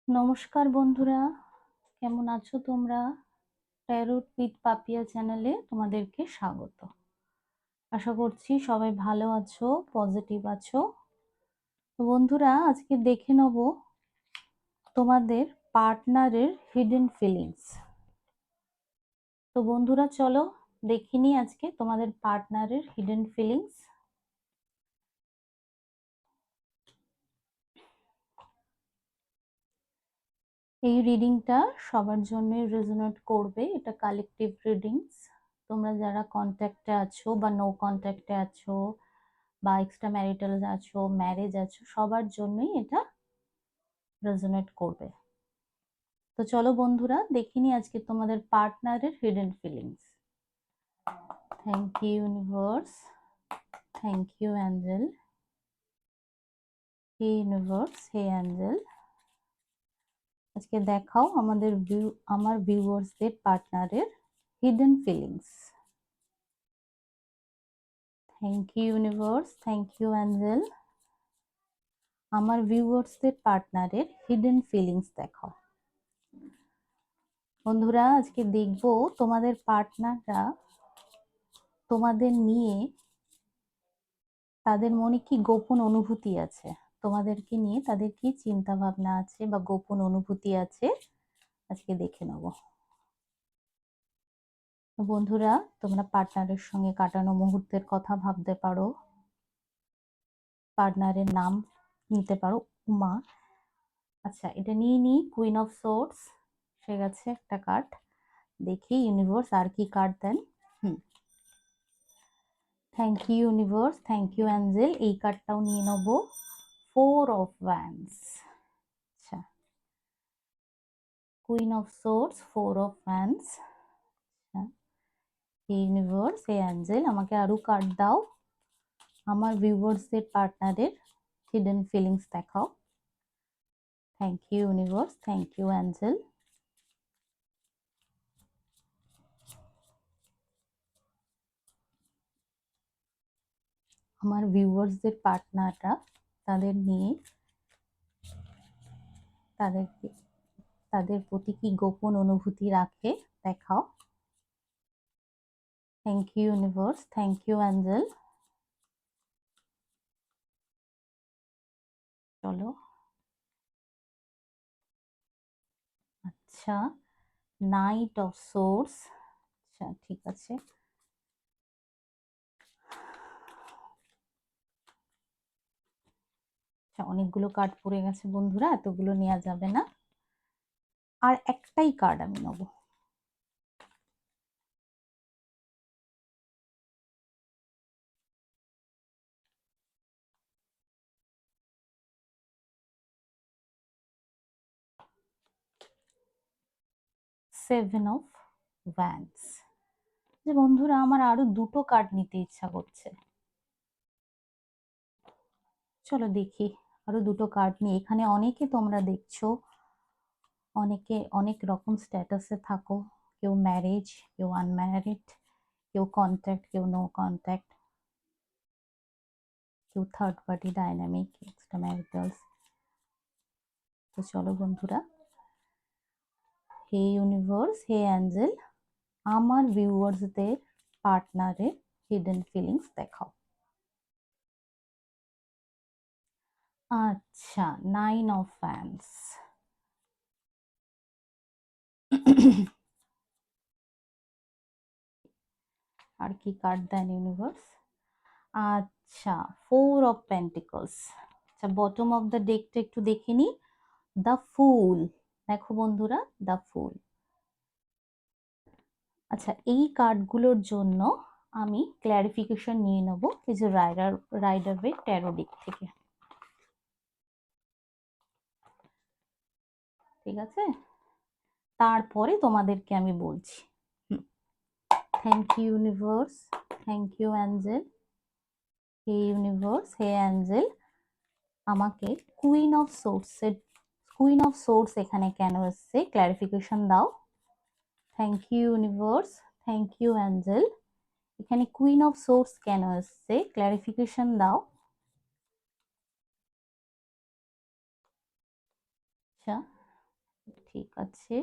নমস্কার বন্ধুরা, কেমন আছো তোমরা? ট্যারোট উইথ পাপিয়া চ্যানেলে তোমাদেরকে স্বাগত। আশা করছি সবাই ভালো আছো, পজিটিভ আছো। তো বন্ধুরা, আজকে দেখে নেব তোমাদের পার্টনারের হিডেন ফিলিংস। তো বন্ধুরা, চলো দেখিনি আজকে তোমাদের পার্টনারের হিডেন ফিলিংস। এই রিডিংটা সবার জন্যই রেজোনেট করবে। এটা কালেকটিভ রিডিংস। তোমরা যারা কন্ট্যাক্টে আছো বা নো কন্ট্যাক্টে আছো বা এক্সট্রা ম্যারিটাল আছো, ম্যারেজ আছো, সবার জন্যই এটা রেজোনেট করবে। তো চলো বন্ধুরা, দেখিনি আজকে তোমাদের পার্টনারের hidden feelings. Thank you universe, thank you angel. হে ইউনিভার্স, হে অ্যাঞ্জেল, আজকে দেখাও আমার ভিউয়ার্সদের পার্টনারের hidden feelings. Thank you universe, thank you angel, আমার ভিউয়ার্সদের পার্টনারের হিডেন ফিলিংস দেখাও। বন্ধুরা, আজকে দেখব তোমাদের পার্টনাররা তোমাদের নিয়ে, তাদের মনে কি গোপন অনুভূতি আছে, তোমাদেরকে নিয়ে তাদের কি চিন্তা ভাবনা আছে বা গোপন অনুভূতি আছে, আজকে দেখে নেব। বন্ধুরা, তোমরা পার্টনারের সঙ্গে কাটানো মুহূর্তের কথা ভাবতে পারো, পার্টনারের নাম নিতে পারো। উমা, আচ্ছা এটা নিয়ে নিই। কুইন অফ সোর্ডস সে গেছে একটা কার্ড। দেখি ইউনিভার্স আর কি কার্ড দেন। Thank you universe, thank you angel. এই কার্ডটাও নিয়ে নেব। Four of wands. আচ্ছা, queen of swords, four of wands. Universe, এই অ্যাঞ্জেল, আমাকে আরো কার্ড দাও। আমার ভিউয়ার্সদের পার্টনারের হিডেন ফিলিংস দেখাও। Thank you universe, thank you angel. আমার ভিউয়ার্সদের পার্টনাররা তাদের নিয়ে, তাদের প্রতি কি গোপন অনুভূতি রাখে দেখাও। Thank you universe, thank you angel. চলো, আচ্ছা নাইট অফ সোর্স। আচ্ছা ঠিক আছে, আচ্ছা অনেকগুলো কার্ড পড়ে গেছে বন্ধুরা, এতগুলো নেওয়া যাবে না, আর একটাই কার্ড আমি নেব। Seven of wands. যে বন্ধুরা, আমার আরো দুটো কার্ড নিতে ইচ্ছা করছে। চলো দেখি আরো দুটো কার্ড নিয়ে। এখানে অনেকে তোমরা দেখছো, অনেকে অনেক রকম স্ট্যাটাসে থাকো। কেউ ম্যারেজ, কেউ আনম্যারিড, কেউ কন্ট্যাক্ট, কেউ নো কন্ট্যাক্ট, কেউ থার্ড পার্টি ডাইনামিক, এক্সট্রা ম্যারিটালস। তো চলো বন্ধুরা, হে ইউনিভার্স, হে অ্যাঞ্জেল, আমার ভিউয়ার্সদের পার্টনারের হিডেন ফিলিংস দেখাও। আচ্ছা, নাইন অফ ফ্যান্স। আর কি কার্ড দেন ইউনিভার্স? আচ্ছা, ফোর অফ পেন্টিকলস। আচ্ছা, বটম অফ দ্য ডেকটা একটু দেখে নি। দ্য ফুল, দেখো বন্ধুরা, দ্য ফুল। আচ্ছা, এই কার্ডগুলোর জন্য আমি ক্ল্যারিফিকেশন নিয়ে নেব এই যে রাইডার ওয়ে ট্যারো ডেক থেকে। ঠিক আছে, তারপরে তোমাদেরকে আমি বলছি। Thank you universe, thank you angel. হে ইউনিভার্স, হে অ্যাঞ্জেল, আমাকে কুইন অফ সোর্স এখানে কেন এসছে ক্ল্যারিফিকেশন দাও। Thank you universe, thank you angel, এখানে কুইন অফ সোর্স কেন এসছে ক্ল্যারিফিকেশন দাও। আচ্ছা, ঠিক আছে,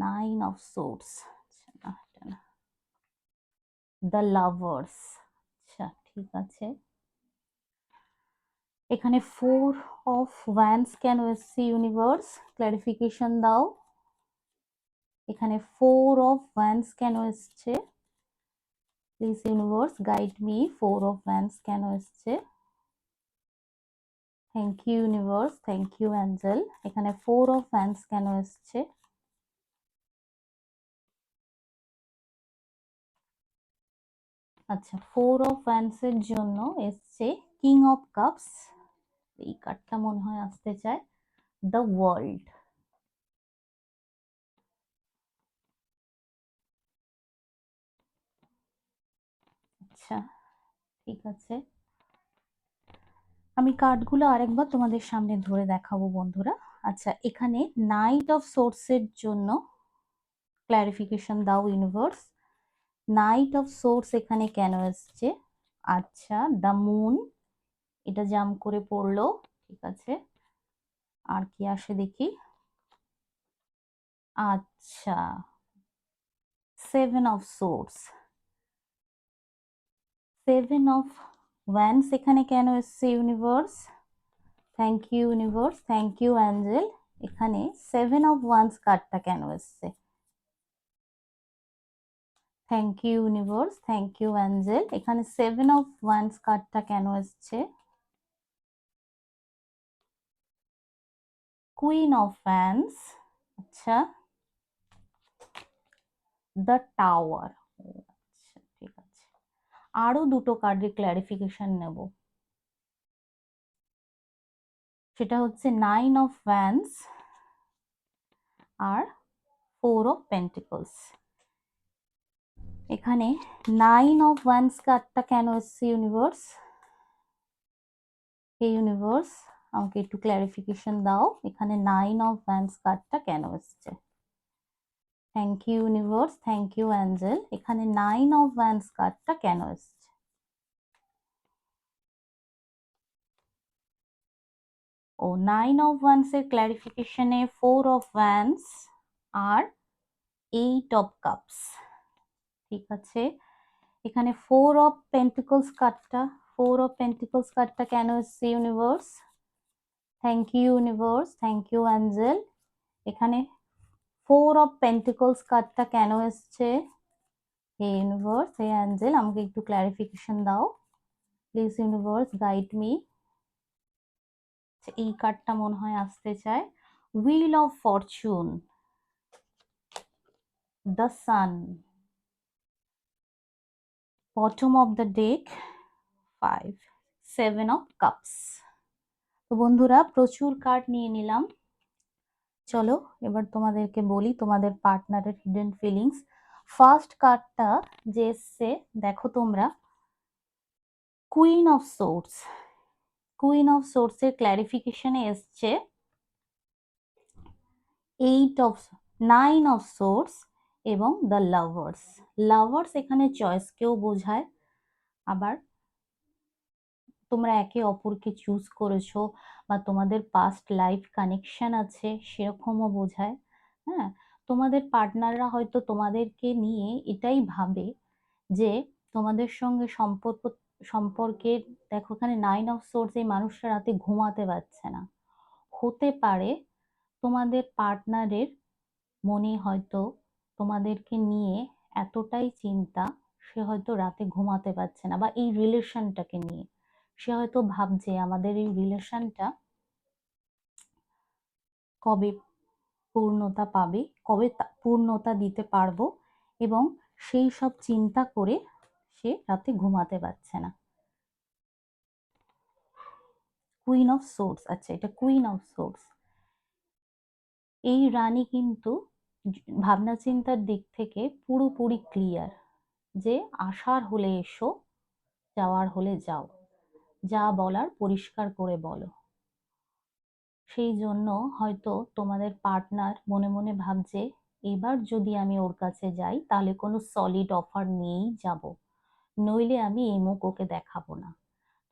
9 অফ সোর্স, আচ্ছা না এটা না, দ্য লাভার্স, আচ্ছা ঠিক আছে। এখানে 4 অফ ওয়ান্স কেন এসছে ইউনিভার্স, ক্লারিফিকেশন দাও। এখানে 4 অফ ওয়ান্স কেন এসছে, please universe guide me, 4 of wands কেন এসছে। Thank you universe, thank you angel. এখানে 4 অফ ওয়ান্স কেন এসছে, আচ্ছা 4 অফ ওয়ান্স এর জন্য এসছে কিং অফ কাপস, এই কার্ডটা মনে হয় আসতে চায় দ্য ওয়ার্ল্ড। আচ্ছা ঠিক আছে, আমি কার্ডগুলো আরেকবার তোমাদের সামনে ধরে দেখাবো বন্ধুরা। আচ্ছা এখানে নাইট অফ সোর্সের জন্য ক্লারিফিকেশন দাও ইউনিভার্স, নাইট অফ সোর্স এখানে কেন এসছে। আচ্ছা দ্য মুন, এটা জাম্প করে পড়লো, ঠিক আছে। আর কি আসে দেখি, আচ্ছা 7 অফ সোর্স, 7 অফ ওয়ান্স এখানে কেন এসছে universe, thank you universe, thank you angel. এখানে 7 অফ ওয়ান্স কার্ডটা কেন এসছে, thank you universe, thank you angel. এখানে 7 অফ ওয়ান্স কার্ডটা কেন এসছে, কুইন অফ ওয়ান্স, আচ্ছা দ্য টাওয়ার, আচ্ছা ঠিক আছে। আরো দুটো কার্ডের ক্লারিফিকেশন নেব, সেটা হচ্ছে 9 অফ ওয়ান্স আর 4 অফ পেন্টিকলস। এখানে 9 অফ ওয়ান্স কার্ডটা কেন এসছে ইউনিভার্স, এই ইউনিভার্স আমাকে একটু ক্লারিফিকেশন দাও, এখানে 9 অফ ওয়ান্স কার্ডটা কেন এসছে। Thank you universe, thank you angel. এখানে 9 অফ ওয়ান্স কার্ডটা কেন এসছে, ও 9 অফ ওয়ান্স এর ক্লারিফিকেশনে 4 অফ ওয়ান্স আর 8 অফ কাপস, ঠিক আছে। এখানে 4 অফ পেন্টিকলস কার্ডটা, 4 অফ পেন্টিকলস কার্ডটা কেন এসছে universe, thank you universe, thank you angel. এখানে 4 অফ পেন্টিকলস কার্ডটা কেন এসছে, হে ইউনিভার্স, হে অ্যাঞ্জেল আমাকে একটু ক্লারিফিকেশন দাও প্লিজ ইউনিভার্স, গাইড মি। এই কার্ডটা মনে হয় আসতে চায় wheel of Fortune, the sun, bottom of the deck 5, 7 of cups. তো বন্ধুরা প্রচুর কার্ড নিয়ে নিলাম, চলো এবার তোমাদেরকে বলি তোমাদের পার্টনারের হিডেন ফিলিংস। ফার্স্ট কার্ডটা যে এসছে দেখো তোমরা, queen of source, queen of source এর ক্লারিফিকেশনে এসছে 8 অফ 9 অফ সোর্স এবং দ্য লাভার্স। লাভার্স এখানে চয়েসকেও বোঝায়, আবার তোমরা একে অপরকে চুজ করেছো বা তোমাদের পাস্ট লাইফ কানেকশন আছে সেরকমও বোঝায়। হ্যাঁ, তোমাদের পার্টনাররা হয়তো তোমাদেরকে নিয়ে এটাই ভাবে যে তোমাদের সঙ্গে সম্পর্কে দেখো এখানে 9 অফ সোর্স, এই মানুষটা রাতে ঘুমাতে পারছে না, হতে পারে তোমাদের পার্টনারের মনে হয়তো তোমাদেরকে নিয়ে এতটাই চিন্তা, সে হয়তো রাতে ঘুমাতে পারছে না, বা এই রিলেশনটাকে নিয়ে সে হয়তো ভাবছে আমাদের এই রিলেশনটা কবে পূর্ণতা পাবে, কবে পূর্ণতা দিতে পারবো, এবং সেই সব চিন্তা করে সে রাতে ঘুমাতে পারছে না। কুইন অফ সোর্স, আচ্ছা এটা কুইন অফ সোর্স। এই রানী কিন্তু ভাবনা চিন্তার দিক থেকে পুরোপুরি ক্লিয়ার, যে আসার হলে এসো, যাওয়ার হলে যাও, যা বলার পরিষ্কার করে বলো। সেই জন্য হয়তো তোমাদের পার্টনার মনে মনে ভাবছে এবার যদি আমি ওর কাছে যাই তাহলে কোনো সলিড অফার নিয়েই যাব, নইলে আমি এই মুখ ওকে দেখাবো না।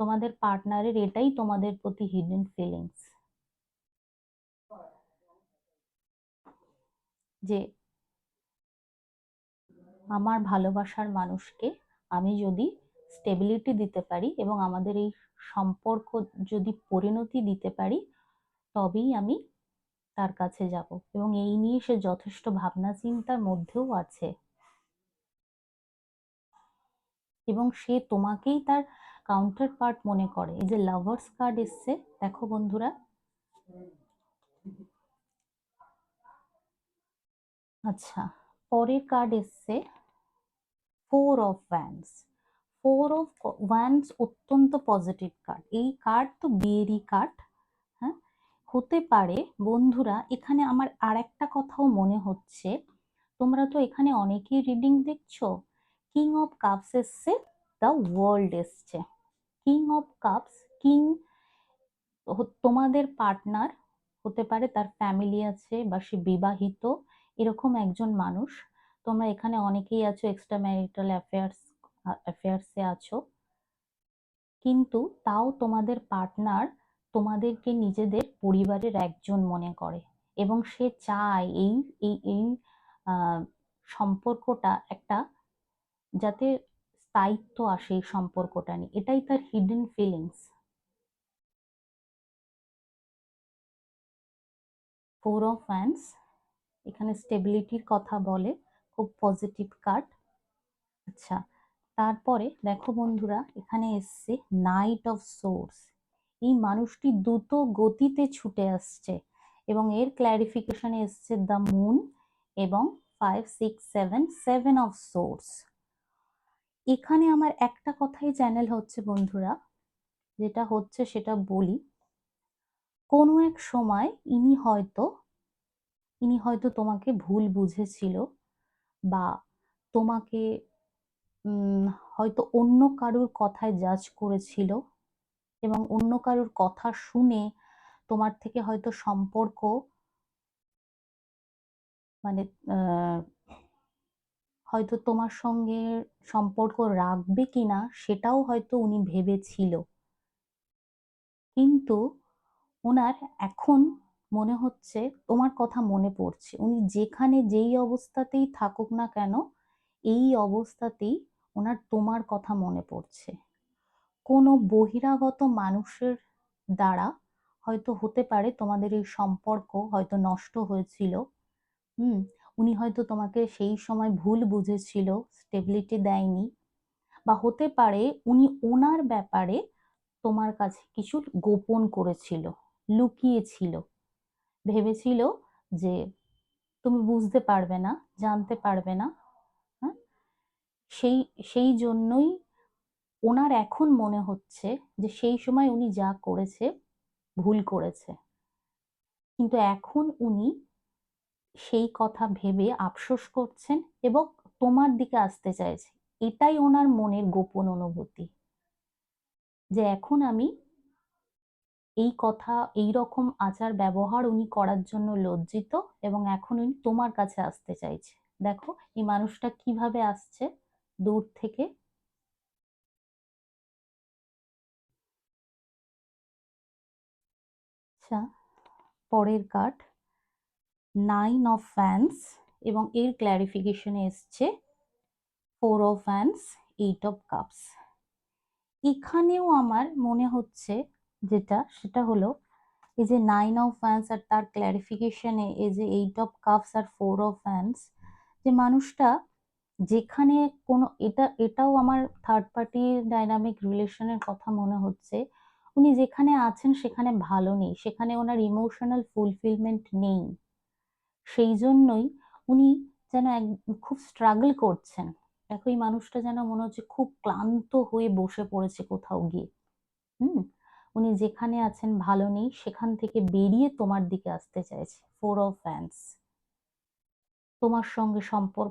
তোমাদের পার্টনারের এটাই তোমাদের প্রতি হিডেন ফিলিংস। যে আমার ভালোবাসার মানুষকে আমি যদি স্টেবিলিটি দিতে পারি এবং আমাদের এই সম্পর্ক যদি পরিণতি দিতে পারি, তবেই আমি তার কাছে যাব। এবং এই নিয়ে সে যথেষ্ট ভাবনা চিন্তার মধ্যেও আছে, এবং সে তোমাকেই তার কাউন্টার পার্ট মনে করে। এই যে লাভার্স কার্ড এসছে, দেখো বন্ধুরা, আচ্ছা, পরের কার্ড এসছে four of wands. Four of wands অত্যন্ত পজিটিভ কার্ড। এই কার্ড তো বিয়েরই কার্ড। হ্যাঁ, হতে পারে বন্ধুরা, এখানে আমার আর একটা কথাও মনে হচ্ছে, তোমরা তো এখানে অনেকেই রিডিং দেখছো, কিং অফ কাপস এসছে, দ্য ওয়ার্ল্ড এসছে। কিং অফ কাপস, কিং তোমাদের পার্টনার হতে পারে, তার ফ্যামিলি আছে বা সে বিবাহিত, এরকম একজন মানুষ। তোমরা এখানে অনেকেই আছো এক্সট্রা ম্যারিটাল অ্যাফেয়ার্সে আছো, কিন্তু তাও তোমাদের পার্টনার তোমাদেরকে নিজেদের পরিবারের একজন মনে করে, এবং সে চায় এই এই এই আহ, সম্পর্কটা একটা, যাতে স্থায়িত্ব আসে এই সম্পর্কটা নিয়ে। এটাই তার hidden feelings. Four of wands এখানে স্টেবিলিটির কথা বলে, খুব পজিটিভ কার্ড। আচ্ছা, তারপরে দেখো বন্ধুরা, এখানে এসছে নাইট অফ সোর্স। এই মানুষটি দ্রুত গতিতে ছুটে আসছে, এবং এর ক্ল্যারিফিকেশনে এসছে দ্য মুন এবং 5 6 7 সেভেন অফ সোর্স। এখানে আমার একটা কথাই চ্যানেল হচ্ছে বন্ধুরা, যেটা হচ্ছে সেটা বলি। কোনো এক সময় ইনি হয়তো তোমাকে ভুল বুঝেছিল, বা তোমাকে হয়তো অন্য কারুর কথায় জাজ করেছিল, এবং অন্য কারুর কথা শুনে তোমার থেকে হয়তো সম্পর্ক, মানে হয়তো তোমার সঙ্গে সম্পর্ক রাখবে কিনা সেটাও হয়তো উনি ভেবেছিল। কিন্তু ওনার এখন মনে হচ্ছে তোমার কথা মনে পড়ছে। উনি যেখানে যেই অবস্থাতেই থাকুক না কেন, এই অবস্থাতেই ওনার তোমার কথা মনে পড়ছে। কোনো বহিরাগত মানুষের দ্বারা হয়তো হতে পারে তোমাদের এই সম্পর্ক হয়তো নষ্ট হয়েছিল। হুম, উনি হয়তো তোমাকে সেই সময় ভুল বুঝেছিল, স্টেবিলিটি দেয়নি, বা হতে পারে উনি ওনার ব্যাপারে তোমার কাছে কিছু গোপন করেছিল, লুকিয়েছিল, ভেবেছিল যে তুমি বুঝতে পারবে না, জানতে পারবে না। হ্যাঁ, সেই সেই জন্যই ওনার এখন মনে হচ্ছে যে সেই সময় উনি যা করেছে ভুল করেছে, কিন্তু এখন উনি সেই কথা ভেবে আফসোস করছেন এবং তোমার দিকে আসতে চাইছে। এটাই ওনার মনের গোপন অনুভূতি, যে এখন আমি এই কথা, এই রকম আচার ব্যবহার উনি করার জন্য লজ্জিত, এবং এখন উনি তোমার কাছে আসতে চাইছে। দেখো এই মানুষটা কিভাবে আসছে দূর থেকে। আচ্ছা, পরের কার্ড নাইন অফ ফ্যান্স, এবং এর ক্ল্যারিফিকেশনে এসছে four of fans, eight of cups. এখানেও আমার মনে হচ্ছে যেটা, সেটা হলো এই যে নাইন অফ ফ্যান্স আর তার ক্ল্যারিফিকেশনে এই যে এইট অফ কাপস আর ফোর অফ ফ্যান্স, যে মানুষটা যেখানে কোনো, এটাও আমার থার্ড পার্টি ডাইনামিক রিলেশনের কথা মনে হচ্ছে। উনি যেখানে আছেন সেখানে ভালো নেই, সেখানে ওনার ইমোশনাল ফুলফিলমেন্ট নেই। সেই জন্যই উনি যেন খুব স্ট্রাগল করছেন। দেখো এই মানুষটা যেন মনে হচ্ছে খুব ক্লান্ত হয়ে বসে পড়েছে কোথাও গিয়ে। হুম, উনি যেখানে আছেন ভালো নেই, সেখান থেকে বেরিয়ে তোমার দিকে আসতে চাইছে। ফোর অফ ফ্যান্স, তোমার সঙ্গে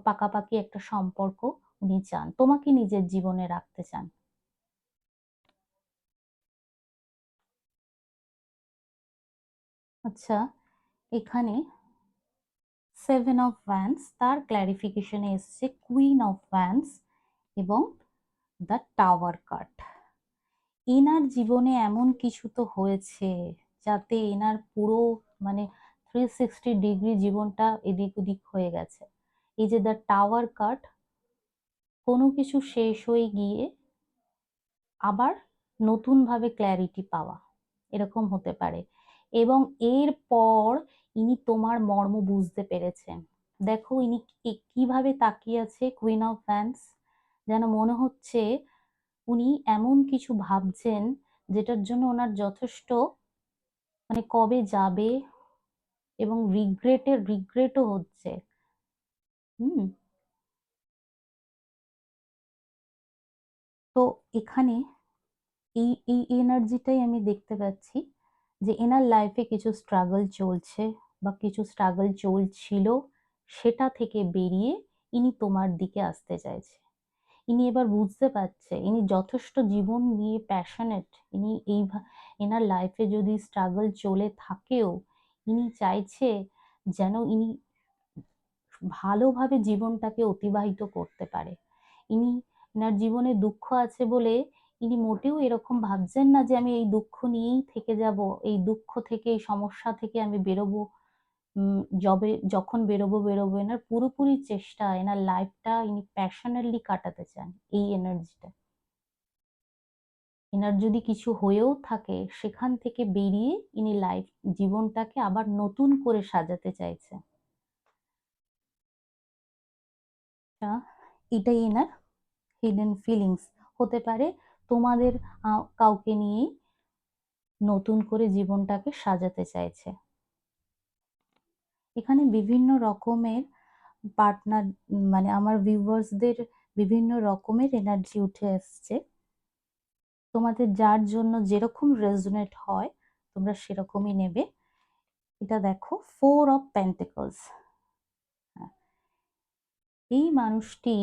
পাকাপাকি একটা সম্পর্ক উনি চান, তোমাকে নিজের জীবনে রাখতে চান। আচ্ছা, এখানে সেভেন অফ ওয়ান্স, তার ক্ল্যারিফিকেশনে এসছে কুইন অফ ওয়ান্স এবং দ্য টাওয়ার কার্ড। এনার জীবনে এমন কিছু তো হয়েছে যাতে এনার পুরো, মানে 360 ডিগ্রি জীবনটা এদিক ওদিক হয়ে গেছে। এই যে দ্য টাওয়ার কার্ড, কোনো কিছু শেষ হয়ে গিয়ে আবার নতুন ভাবে ক্ল্যারিটি পাওয়া, এরকম হতে পারে। এবং এরপর ইনি তোমার মর্ম বুঝতে পেরেছেন। দেখো ইনি কিভাবে তাকিয়ে আছে, কুইন অফ ফ্যান্স, যেন মনে হচ্ছে উনি এমন কিছু ভাবছেন যেটার জন্য ওনার যথেষ্ট মানে কবে যাবে, এবং রিগ্রেটও হচ্ছে। হুম। তো এখানে এই এই এনার্জিটাই আমি দেখতে পাচ্ছি যে এনার লাইফে কিছু স্ট্রাগল চলছে বা কিছু স্ট্রাগল চলছিল, সেটা থেকে বেরিয়ে ইনি তোমার দিকে আসতে চাইছে। ইনি এবার বুঝতে পারছে ইনি যথেষ্ট জীবন নিয়ে প্যাশনেট। ইনি এনার লাইফে যদি স্ট্রাগল চলে থাকেও, ইনি চাইছে যেন ইনি ভালোভাবে জীবনটাকে অতিবাহিত করতে পারে। ইনি এনার জীবনে দুঃখ আছে বলে ইনি মোটেও এরকম ভাবছেন না যে আমি এই দুঃখ নিয়েই থেকে যাব, এই দুঃখ থেকে এই সমস্যা থেকে আমি বেরোবো। যখন বেরোবো। এনার পুরোপুরি চেষ্টা এনার লাইফটা ইনি প্যাশনেটলি কাটাতে চান। এই এনার্জিটা এনার যদি কিছু হয়েও থাকে, সেখান থেকে বেরিয়ে ইনি জীবনটাকে আবার নতুন করে সাজাতে চাইছে। এটাই এনার হিডেন ফিলিংস হতে পারে। তোমাদের কাউকে নিয়ে নতুন করে জীবনটাকে সাজাতে চাইছে। এখানে বিভিন্ন রকমের পার্টনার, মানে আমার ভিউয়ার্সদের বিভিন্ন রকমের এনার্জি উঠে আসছে। তোমাদের যার জন্য যেরকম রেজোনেট হয় তোমরা সেরকমই নেবে। এটা দেখো 4 অফ পেন্টিকলস। এই মানুষটি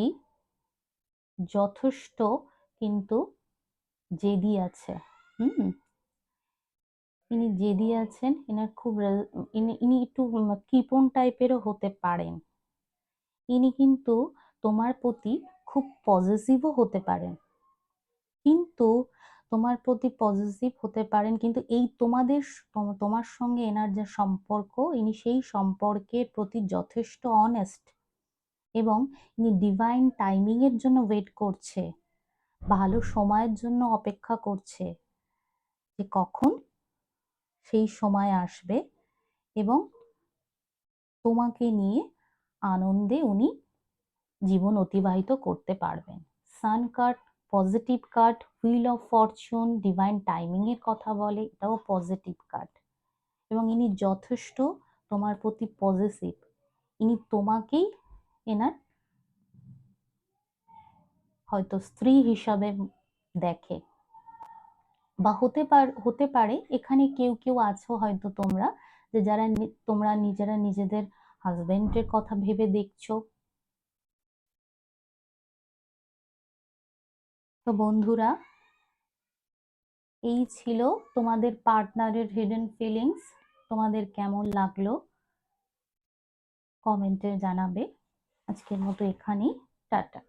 যথেষ্ট কিন্তু জেদি আছে। ইনি জেদি আছেন। এনার খুব ইনি একটু কৃপণ টাইপেরও হতে পারেন। ইনি কিন্তু তোমার প্রতি খুব পজিটিভও হতে পারেন, কিন্তু এই তোমার সঙ্গে এনার যে সম্পর্ক, ইনি সেই সম্পর্কের প্রতি যথেষ্ট অনেস্ট, এবং ইনি ডিভাইন টাইমিং এর জন্য ওয়েট করছে, ভালো সময়ের জন্য অপেক্ষা করছে যে কখন সেই সময় আসবে এবং তোমাকে নিয়ে আনন্দে উনি জীবন অতিবাহিত করতে পারবেন। Sun card positive card, wheel of Fortune divine timing এর কথা বলে, এটাও পজিটিভ কার্ড। এবং ইনি যথেষ্ট তোমার প্রতি পজিটিভ। ইনি তোমাকেই এনার হয়তো স্ত্রী হিসাবে দেখে, বা হতে পারে এখানে কেউ কেউ আছো হয়তো তোমরা, যে যারা তোমরা নিজেরা নিজেদের হাজবেন্ডের কথা ভেবে দেখছো। তো বন্ধুরা, এই ছিল তোমাদের পার্টনারের হিডেন ফিলিংস। তোমাদের কেমন লাগলো কমেন্টে জানাবে। আজকের মতো এখানেই, টাটা।